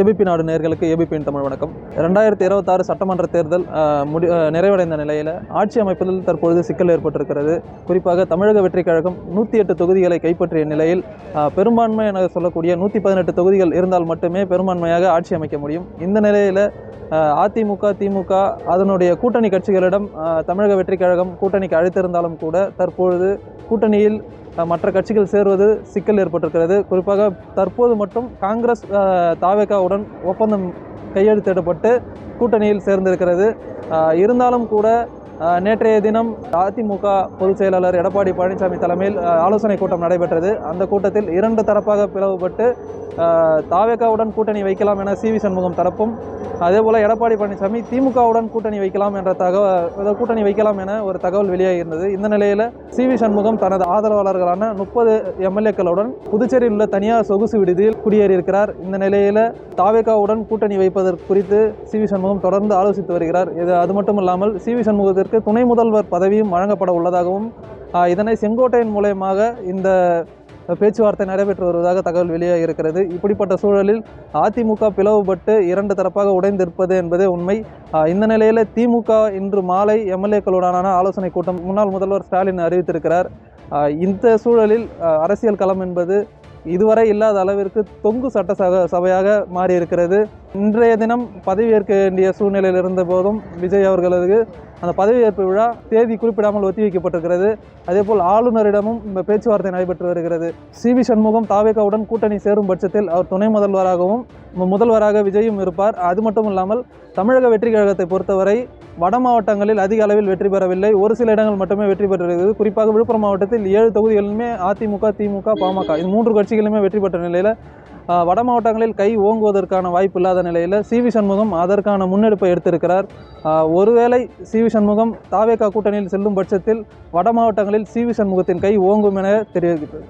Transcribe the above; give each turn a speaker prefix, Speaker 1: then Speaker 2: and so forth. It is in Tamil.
Speaker 1: ஏபிபி நாடு நேயர்களுக்கு ஏபிபியின் தமிழ் வணக்கம். 2026 சட்டமன்ற தேர்தல் நிறைவடைந்த நிலையில் ஆட்சி அமைப்பதில் தற்பொழுது சிக்கல் ஏற்பட்டிருக்கிறது. குறிப்பாக தமிழக வெற்றிக் கழகம் 108 தொகுதிகளை கைப்பற்றிய நிலையில் பெரும்பான்மை என சொல்லக்கூடிய 118 தொகுதிகள் இருந்தால் மட்டுமே பெரும்பான்மையாக ஆட்சி அமைக்க முடியும். இந்த நிலையில் அதிமுக, திமுக அதனுடைய கூட்டணி கட்சிகளிடம் தமிழக வெற்றிக் கழகம் கூட்டணிக்கு அழைத்திருந்தாலும் கூட தற்பொழுது கூட்டணியில் மற்ற கட்சிகள் சேருவது சிக்கல் ஏற்பட்டிருக்கிறது. குறிப்பாக தற்போது மட்டும் காங்கிரஸ் தாவேகாவுடன் ஒப்பந்தம் கையெழுத்திடப்பட்டு கூட்டணியில் சேர்ந்திருக்கிறது. இருந்தாலும் கூட நேற்றைய தினம் அதிமுக பொதுச் செயலாளர் எடப்பாடி பழனிசாமி தலைமையில் ஆலோசனை கூட்டம் நடைபெற்றது. அந்த கூட்டத்தில் 2 தரப்பாக பிளவுபட்டு தாவேகாவுடன் கூட்டணி வைக்கலாம் என சி.வி. சண்முகம் தரப்பும், அதேபோல் எடப்பாடி பழனிசாமி திமுகவுடன் கூட்டணி வைக்கலாம் என ஒரு தகவல் வெளியாகியிருந்தது. இந்த நிலையில் சி.வி. சண்முகம் தனது ஆதரவாளர்களான 30 எம்எல்ஏக்களுடன் புதுச்சேரியில் உள்ள தனியார் சொகுசு விடுதியில் குடியேறியிருக்கிறார். இந்த நிலையில் தாவேகாவுடன் கூட்டணி வைப்பதற்கு குறித்து சி.வி. சண்முகம் தொடர்ந்து ஆலோசித்து வருகிறார். அது மட்டுமல்லாமல் சி.வி. சண்முகத்திற்கு துணை முதல்வர் பதவியும் வழங்கப்பட உள்ளதாகவும் இதனை செங்கோட்டையின் மூலமாக இந்த பேச்சுவார்த்தை நடைபெற்று வருவதாக தகவல் வெளியாக இருக்கிறது. இப்படிப்பட்ட சூழலில் அதிமுக பிளவுபட்டு 2 தரப்பாக உடைந்திருப்பது என்பதே உண்மை. இந்த நிலையில் திமுக இன்று மாலை எம்எல்ஏக்களுடனான ஆலோசனை கூட்டம் முன்னாள் முதல்வர் ஸ்டாலின் அறிவித்திருக்கிறார். இந்த சூழலில் அரசியல் களம் என்பது இதுவரை இல்லாத அளவிற்கு தொங்கு சபையாக மாறியிருக்கிறது. இன்றைய தினம் பதவியேற்க வேண்டிய சூழ்நிலையில் இருந்த போதும் விஜய் அவர்களது அந்த பதவியேற்பு விழா தேதி குறிப்பிடாமல் ஒத்திவைக்கப்பட்டிருக்கிறது. அதேபோல் ஆளுநரிடமும் இந்த பேச்சுவார்த்தை நடைபெற்று வருகிறது. சி.வி. சண்முகம் தாவேகாவுடன் கூட்டணி சேரும் பட்சத்தில் அவர் துணை முதல்வராக விஜயும் இருப்பார். அது மட்டும் இல்லாமல் தமிழக வெற்றி கழகத்தை பொறுத்தவரை வட மாவட்டங்களில் அதிக அளவில் வெற்றி பெறவில்லை, ஒரு சில இடங்கள் மட்டுமே வெற்றி பெற்றிருக்கிறது. குறிப்பாக விழுப்புரம் மாவட்டத்தில் 7 தொகுதிகளிலுமே அதிமுக, திமுக, பாமக இந்த 3 கட்சிகளுமே வெற்றி பெற்ற நிலையில் வட மாவட்டங்களில் கை ஓங்குவதற்கான வாய்ப்பு இல்லாத நிலையில் சி.வி. சண்முகம் அதற்கான முன்னெடுப்பை எடுத்திருக்கிறார். ஒருவேளை சி.வி. சண்முகம் தாவேகா கூட்டணியில் செல்லும் பட்சத்தில் வட மாவட்டங்களில் சி.வி. சண்முகத்தின் கை ஓங்கும் என தெரிவிக்கிறது.